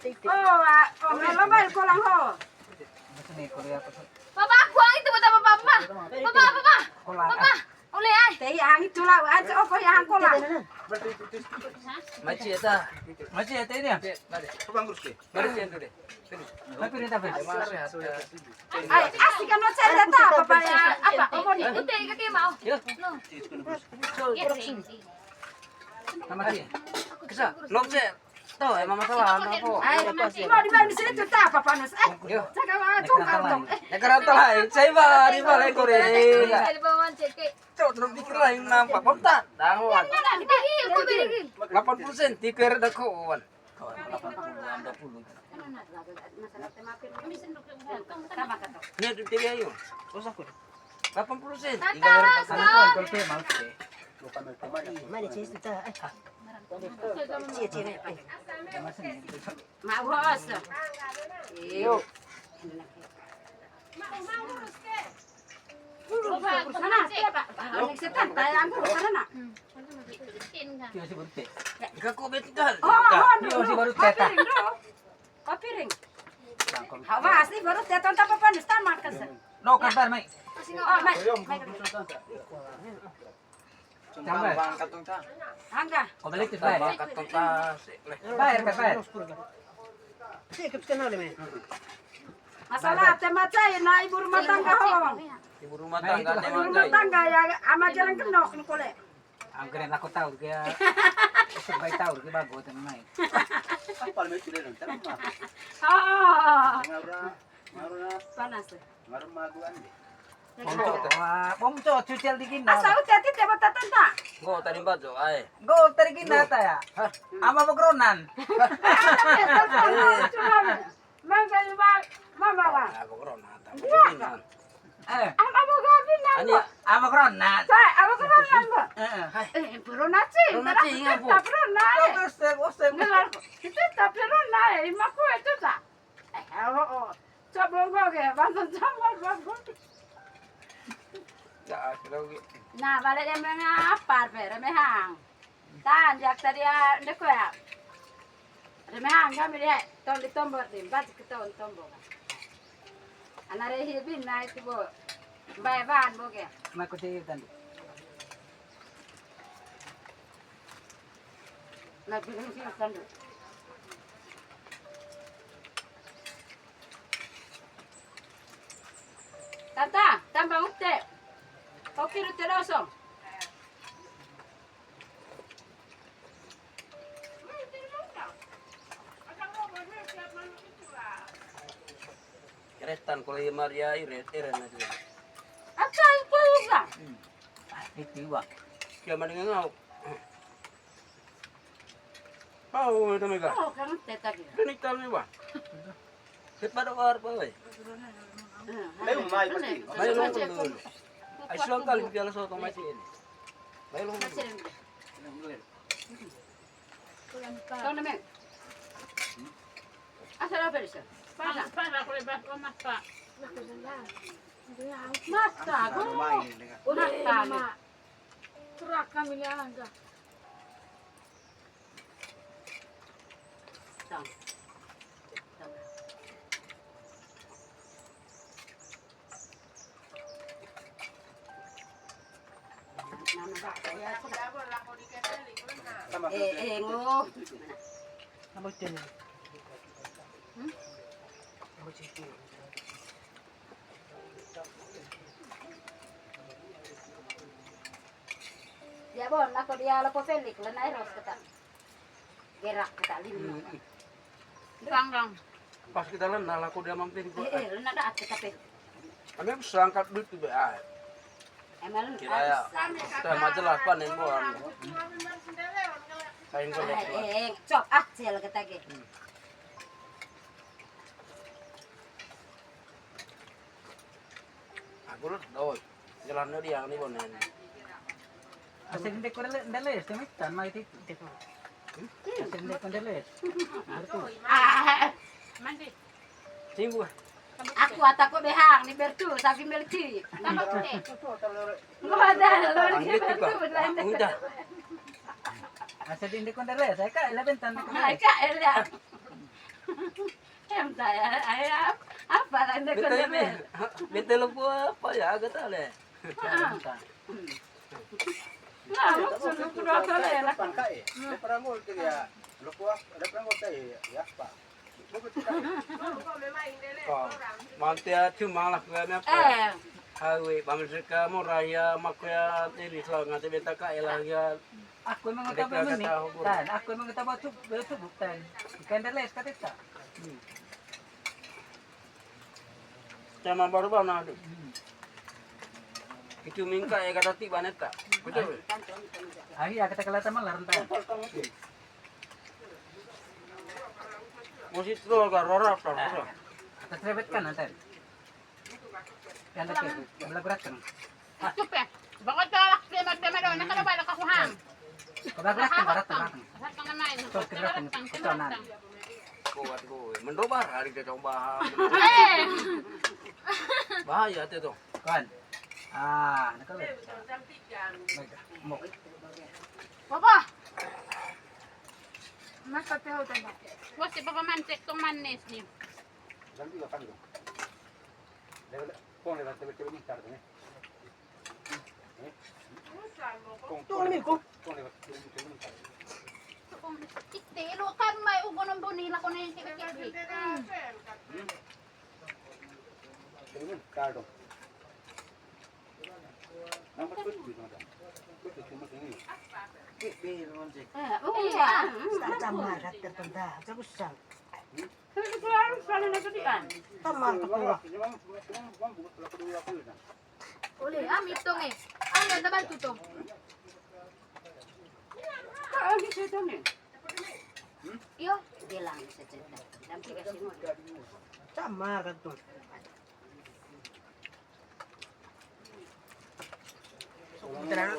Lo bail ko lang ho. Papa, aku ang itu buat papa. Papa. Oleh ay. Tei ang itula an sa ko yang ko lang. Maci eta ini ya. Baru yang dulu. Tapi ini tapi. Ay, asik kan no cerita papa ya. Apa? Omong ni. Ute kaki mau. Ya. No. Sama dia. Kesa, lomse. Tahu emang masalah apa? Ay, mo di ba ni sila tuta papa nos. Yo. Saka ma tungkal tong. Nakaranta lah. Saya ba di balai kore. Ada bawa cek. Cok terus dikira lain nampak. Pomta. Dangwan. Dihil, ko birigil. 80% tikar dah kawan. 20. Tama ka to. Ni tu tiri ayo. Usah ko. 80%. Tataras ka. Mana sih itu tak? Mawas. Yo. Sana, siapa? Alex setan, tayang ko sana na. Kira si Burte. Kako betikal. Oh, si baru teta. Kapiring. Hawa asli baru teta apa panis tamat kasi. No kabar mai. Oh, mai. Sampai. Angga. Kau balik ke bayar. Bayar ke bayar. Sih kenal deh. Masalah temacay na ibu rumah tangga ho. Ibu rumah tangga Ibu rumah tangga ya ama jalan kenok kule. Ang keren aku tahu kaya sebaik tahu kaya bago teman. Oh. Panas. Pomco cucial di kina. Asa uti dapat tata. Go tadi bajo ay. Go tadi kina ta ya. Ama bakronan. Mangga mama wa. Aku bakronan. Ama mo gawin na. Ani ama bakronan. Say, ama ko na ba? Pero na si. Pero na po. Pero na. Oste. Ngelar. Itu pero na. Ima ko ito ta. Oo. Coba ko ke, bantu sama bago. Ya, kira Nah, balik yang mana apa, remehang. Tan, jak tadi ya, ndeko ya. Remehang kami dia, ton di tombol tim, baju kita on tombol. Anare hibin naik tu bo, bayar ban bo ke. Ma ko te tandi. Nak bilang sih tandu. Tata, tambah ukte. Kopi rute losong. Restan ko li Maria iret na siya. Apa itu juga? Itu wa. Kaya man ngau. Pau ito mega. Oh, kamu teta gitu. Kenikal ni wa. Kepada war pa we. Ayo, mai pasti. May long dulu. Ay suang kali piala sa to masin. May long dulu. Kau namanya? Asal apa sih? Mana? Masa, masa, Turak kami lang ka. ngo. Nama jenis. Ya bon, ako dia lapo pelik, lanai ros kata. Gerak kata lima. Rang. Pas kita lenal aku dia mampir ko. Lena ada at kata pe. Kami bisa angkat duit tu be. Emang Kira ya. Kita majalah panen buan. Kain ko lek. cop acel kata ge. Aku lu doi. Jalan dia ni bonen. Asing dek kondeles, temen tan mai tik. Asing dek kondeles. Mandi. Singgu. Aku atako behang ni bertu sabi melki. Tambah teh. Lo ada lo ni Anggit juga. bertu lain. Udah. Asing dek kondeles, saya ka 11 tan dek kondeles. Mereka elia. Em saya apa anda Betul kena me. Betul po apa ya agak tale. Nah, maksud lu sudah selesai lah. Pangkai. Para mo kaya lupa, ada perang kota ya, Pak. Ko. Mantia cuma lah kaya me apa. Hawi pamrika mo raya makya diri so ngate benta ka elahya. Aku emang nggak tahu ini. Dan aku emang nggak tahu betul bukan. Ikan deles kata. Cama baru ba na. Itu mingka ya kata ti banet ta. Betul. Ahi ya kita kelihatan malah rentan. Musit lo ka rora ta. Kita cerebet kan nanti. Yang dekat, belah berat kan. Cup ya. Bakit ka laksi magdama na kada ba nakakuhang. Belah berat kan berat kan. Lahat ka naman. Terus keberat kan kutonan. Kuat gue. Mendobar hari kita coba. Eh. Bahaya teh to. Kan. Ah, nakal. Mau. Papa. Mas kape ho tayo. Wes si papa man cek tong manis ni. Ganti ka kan. Kung lewat tebe mintar ni. Tuh ni ko. Kung lewat tebe mintar. Ite lo kan may ugo ng bonila ko na yung kibik-kibik. Tebe mintar dong. Nampak tu di mana? Tu cuma ini. Tama rat tertunda. Jago sang. Itu harus sekali lagi kan. Tama ka pala. Memang bukan pelaku dua aku na. Uli, mitong eh. Ano, naman tuto. Kalau di situ nih. Iyo. Bilang saja. Nanti kasih mau. Tama ka to. Terang